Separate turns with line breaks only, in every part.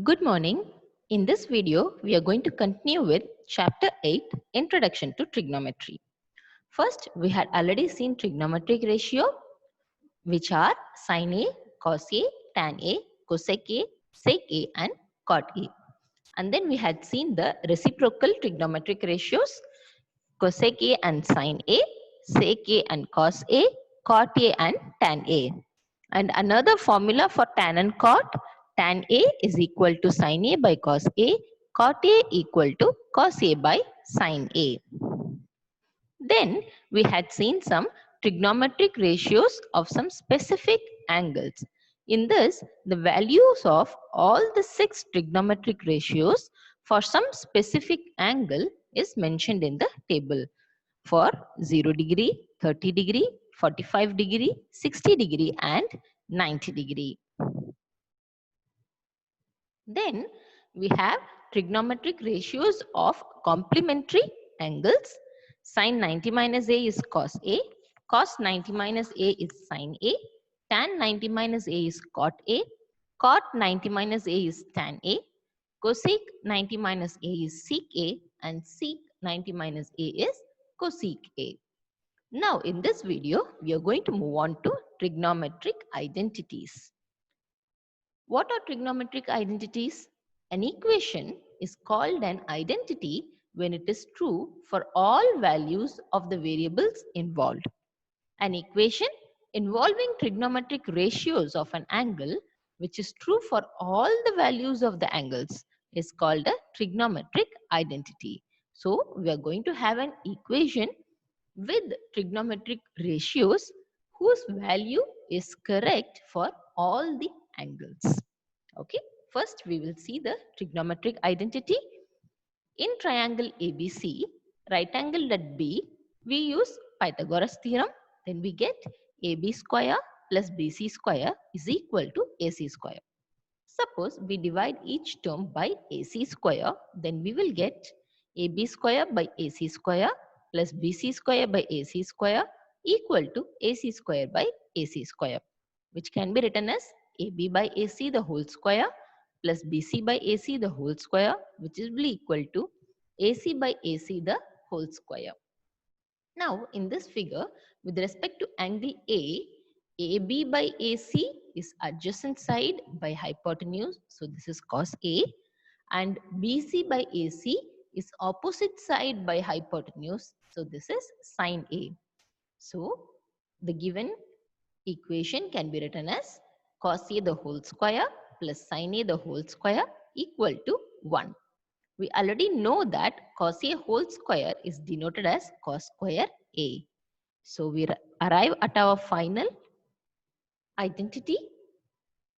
Good morning. In this video, we are going to continue with Chapter 8, Introduction to Trigonometry. First, we had already seen trigonometric ratio, which are sin A, cos A, tan A, cosec A, sec A, and cot A. And then we had seen the reciprocal trigonometric ratios, cosec A and sin A, sec A and cos A, cot A and tan A. And another formula for tan and cot, tan A is equal to sin A by cos A, cot A equal to cos A by sin A. Then we had seen some trigonometric ratios of some specific angles. In this, the values of all the 6 trigonometric ratios for some specific angle is mentioned in the table. For 0 degree, 30 degree, 45 degree, 60 degree and 90 degree. Then we have trigonometric ratios of complementary angles. Sin 90 minus A is cos A, cos 90 minus A is sin A, tan 90 minus A is cot A, cot 90 minus A is tan A, cosec 90 minus A is sec A, and sec 90 minus A is cosec A. Now in this video, we are going to move on to trigonometric identities. What are trigonometric identities? An equation is called an identity when it is true for all values of the variables involved. An equation involving trigonometric ratios of an angle which is true for all the values of the angles is called a trigonometric identity. So we are going to have an equation with trigonometric ratios whose value is correct for all the angles. Okay, first we will see the trigonometric identity. In triangle ABC, right angle at B, we use Pythagoras theorem. Then we get AB square plus BC square is equal to AC square. Suppose we divide each term by AC square, then we will get AB square by AC square plus BC square by AC square equal to AC square by AC square, which can be written as AB by AC the whole square plus BC by AC the whole square, which is equal to AC by AC the whole square. Now, in this figure, with respect to angle A, AB by AC is adjacent side by hypotenuse. So, this is cos A. And BC by AC is opposite side by hypotenuse. So, this is sin A. So, the given equation can be written as cos A the whole square plus sin A the whole square equal to 1. We already know that cos A whole square is denoted as cos square A. So we arrive at our final identity,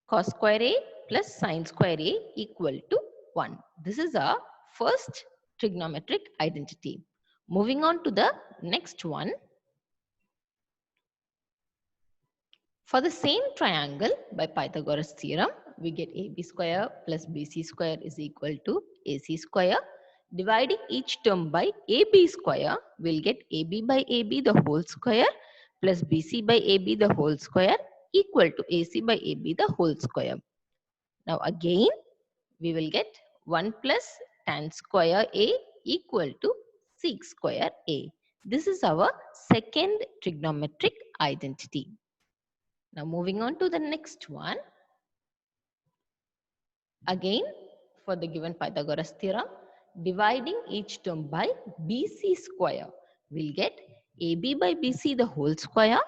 cos square A plus sin square A equal to 1. This is our first trigonometric identity. Moving on to the next one. For the same triangle by Pythagoras theorem, we get AB square plus BC square is equal to AC square. Dividing each term by AB square, we'll get AB by AB the whole square plus BC by AB the whole square equal to AC by AB the whole square. Now again, we will get 1 plus tan square A equal to sec square A. This is our second trigonometric identity. Now moving on to the next one. Again, for the given Pythagoras theorem, dividing each term by BC square, we'll get AB by BC the whole square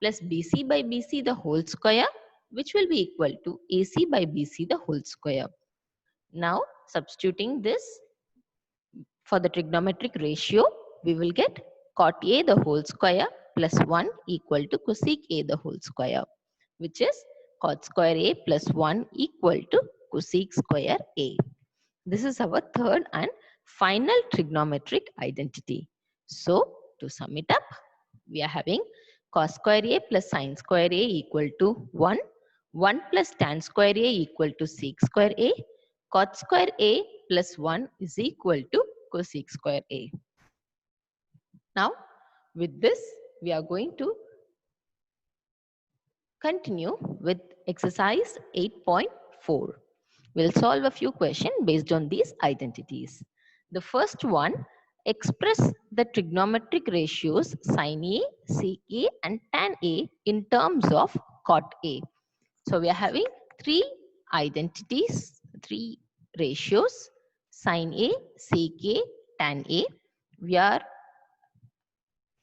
plus BC by BC the whole square, which will be equal to AC by BC the whole square. Now, substituting this for the trigonometric ratio, we will get cot A the whole square plus 1 equal to cosec A the whole square, which is cot square A plus 1 equal to cosec square A. This is our third and final trigonometric identity. So, to sum it up, we are having cos square A plus sin square A equal to 1, 1 plus tan square A equal to sec square A, cot square A plus 1 is equal to cosec square A. Now, with this, we are going to continue with exercise 8.4. We'll solve a few questions based on these identities. The first one, express the trigonometric ratios sin A, sec A and tan A in terms of cot A. So we are having three identities, three ratios, sin A, sec A, tan A. We are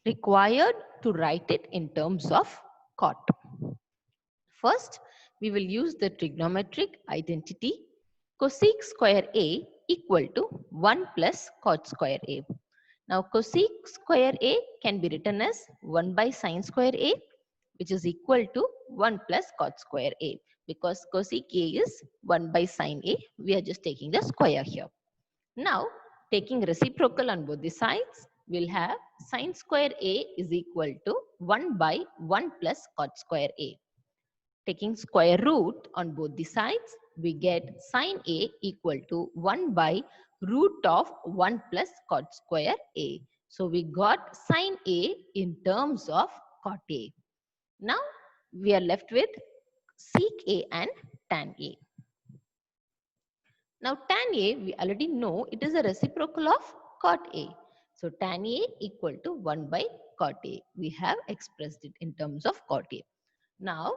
required to write it in terms of cot. First, we will use the trigonometric identity cosec square A equal to 1 plus cot square A. Now, cosec square A can be written as 1 by sin square A, which is equal to 1 plus cot square A. Because cosec A is 1 by sin A, we are just taking the square here. Now, taking reciprocal on both the sides, we'll have sin square A is equal to 1 by 1 plus cot square A. Taking square root on both the sides, we get sin A equal to 1 by root of 1 plus cot square A. So we got sin A in terms of cot A. Now we are left with sec A and tan A. Now tan A, we already know it is a reciprocal of cot A. So tan A equal to 1 by cot A. We have expressed it in terms of cot A. Now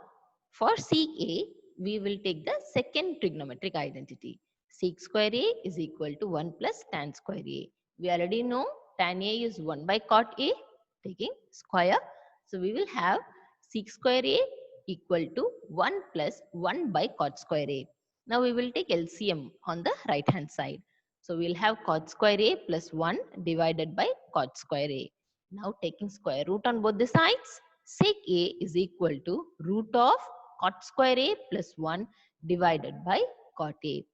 for sec A, we will take the second trigonometric identity. Sec square A is equal to 1 plus tan square A. We already know tan A is 1 by cot A, taking square. So we will have sec square A equal to 1 plus 1 by cot square A. Now we will take LCM on the right hand side. So we'll have cot square A plus 1 divided by cot square A. Now taking square root on both the sides, sec A is equal to root of cot square A plus 1 divided by cot A.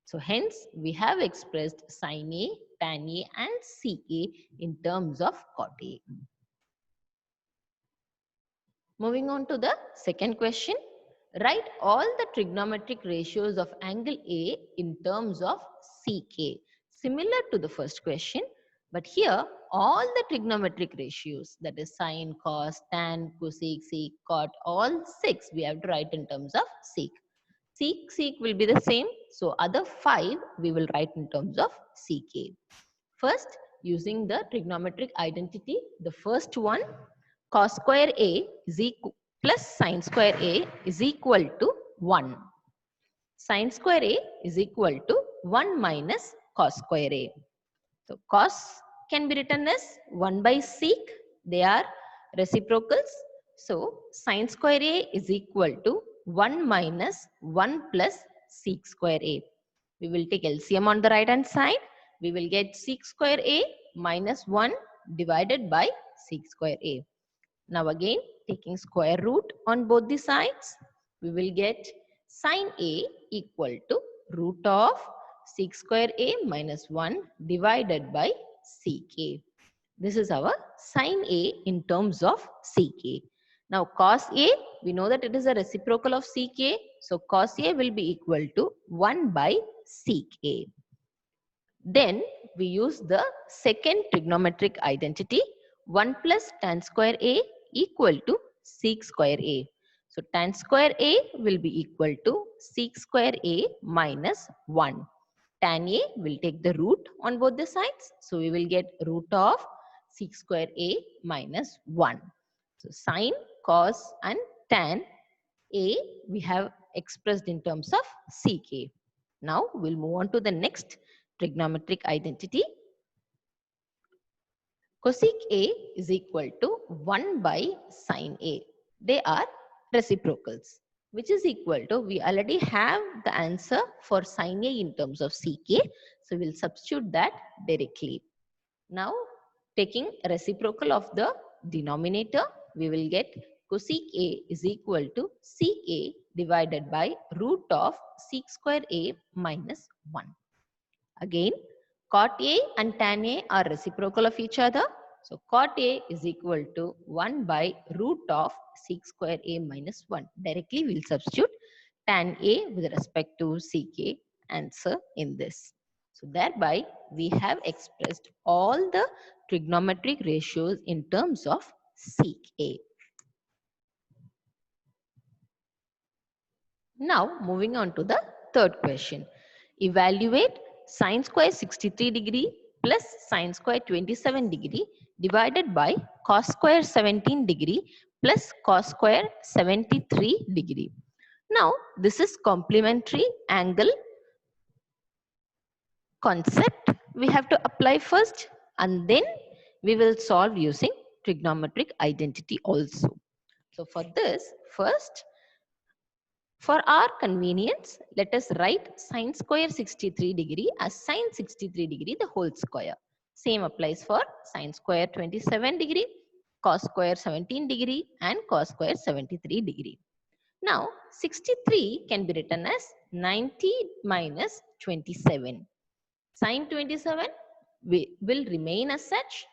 So hence we have expressed sin A, tan A and sec A in terms of cot A. Moving on to the second question. Write all the trigonometric ratios of angle A in terms of sec A. Similar to the first question, but here all the trigonometric ratios, that is sine, cos, tan, cosec, sec, cot, all 6 we have to write in terms of sec. Sec will be the same. So other 5 we will write in terms of sec A. First, using the trigonometric identity, the first one, cos square A is equal plus sin square A is equal to 1. Sin square A is equal to 1 minus cos square A. So cos can be written as 1 by sec. They are reciprocals. So sin square A is equal to 1 minus 1 plus sec square A. We will take LCM on the right hand side. We will get sec square A minus 1 divided by sec square A. Now again, taking square root on both the sides, we will get sin A equal to root of sec square A minus 1 divided by sec A. This is our sin A in terms of sec A. Now cos A, we know that it is a reciprocal of sec A. So cos A will be equal to 1 by sec A. Then we use the second trigonometric identity, 1 plus tan square A equal to sec square A. So tan square A will be equal to sec square A minus 1. Tan A will take the root on both the sides. So we will get root of sec square A minus 1. So sine, cos and tan A we have expressed in terms of sec A. Now we'll move on to the next trigonometric identity. Cosec A is equal to 1 by sin A. They are reciprocals, which is equal to, we already have the answer for sin A in terms of sec A. So we'll substitute that directly. Now taking reciprocal of the denominator, we will get cosec A is equal to sec A divided by root of sec square A minus 1. Again, cot A and tan A are reciprocal of each other. So cot A is equal to 1 by root of sec square A minus 1. Directly we will substitute tan A with respect to sec A answer in this. So thereby we have expressed all the trigonometric ratios in terms of sec A. Now moving on to the third question. Evaluate sine square 63 degree plus sine square 27 degree divided by cos square 17 degree plus cos square 73 degree. Now, this is complementary angle concept we have to apply first, and then we will solve using trigonometric identity also. So for this, first, for our convenience, let us write sine square 63 degree as sine 63 degree the whole square. Same applies for sine square 27 degree, cos square 17 degree and cos square 73 degree. Now 63 can be written as 90 minus 27. Sine 27 will remain as such.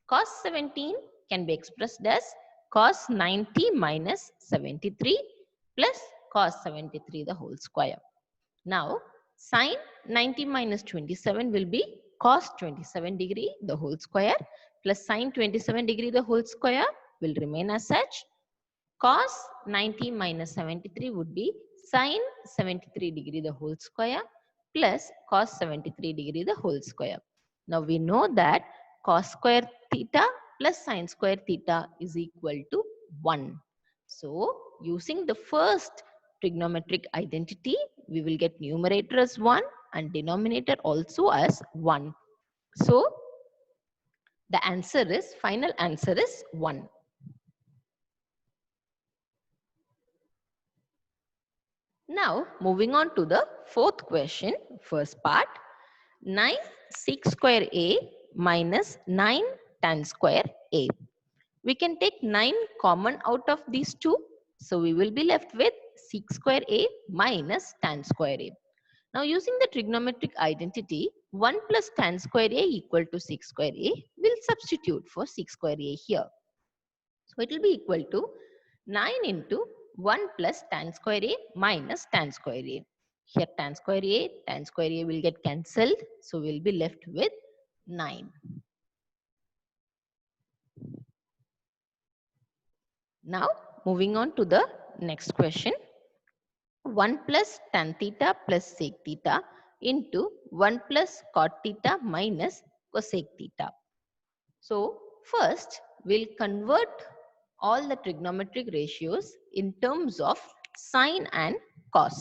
Cos 17 can be expressed as cos 90 minus 73 plus cos 73 the whole square. Now, sine 90 minus 27 will be cos 27 degree the whole square plus sine 27 degree the whole square will remain as such. Cos 90 minus 73 would be sine 73 degree the whole square plus cos 73 degree the whole square. Now we know that cos square theta plus sine square theta is equal to 1. So using the first trigonometric identity, we will get numerator as 1 and denominator also as 1. So the answer is, final answer is 1. Now, moving on to the fourth question, first part. 9 sec square A minus 9 tan square A. We can take 9 common out of these two. So, we will be left with sec square A minus tan square A. Now, using the trigonometric identity, 1 plus tan square A equal to sec square A, we'll substitute for sec square A here. So, it will be equal to 9 into 1 plus tan square A minus tan square A. Here tan square A will get cancelled. So we'll be left with 9. Now moving on to the next question. 1 plus tan theta plus sec theta into 1 plus cot theta minus cosec theta. So first we'll convert all the trigonometric ratios in terms of sine and cos.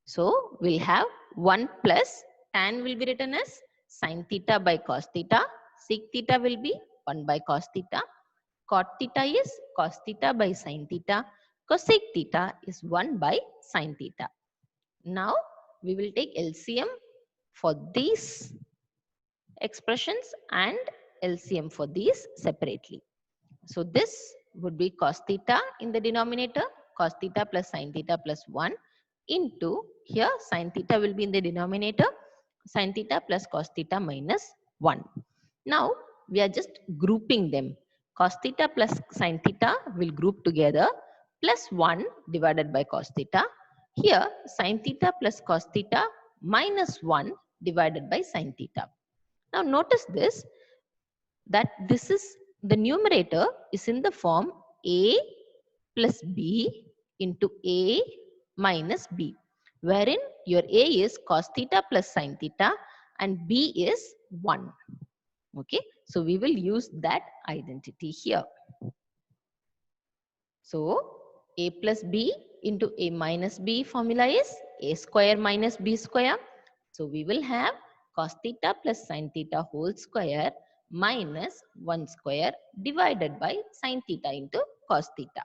So we'll have 1 plus tan will be written as sine theta by cos theta. Sec theta will be 1 by cos theta. Cot theta is cos theta by sine theta. Cosec theta is 1 by sine theta. Now we will take LCM for these expressions and LCM for these separately. So this would be cos theta in the denominator, cos theta plus sine theta plus 1 into, here sine theta will be in the denominator, sine theta plus cos theta minus 1. Now we are just grouping them. Cos theta plus sine theta will group together plus 1 divided by cos theta. Here sine theta plus cos theta minus 1 divided by sine theta. Now notice this, that this is, the numerator is in the form A plus B into A minus B, wherein your A is cos theta plus sine theta and B is 1. Okay, so we will use that identity here. So A plus B into A minus B formula is A square minus B square. So we will have cos theta plus sine theta whole square minus 1 square divided by sine theta into cos theta.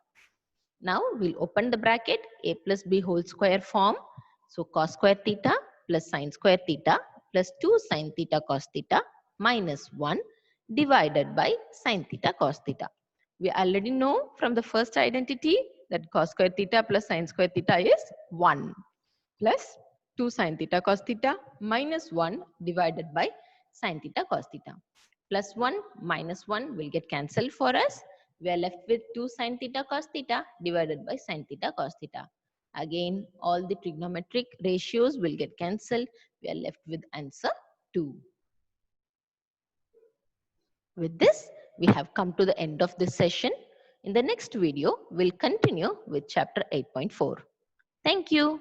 Now we'll open the bracket, A plus B whole square form. So cos square theta plus sine square theta plus 2 sine theta cos theta minus 1 divided by sine theta cos theta. We already know from the first identity that cos square theta plus sine square theta is 1 plus 2 sine theta cos theta minus 1 divided by sine theta cos theta. Plus 1 minus 1 will get cancelled for us. We are left with 2 sine theta cos theta divided by sine theta cos theta. Again, all the trigonometric ratios will get cancelled. We are left with answer 2. With this, we have come to the end of this session. In the next video, we'll continue with chapter 8.4. Thank you.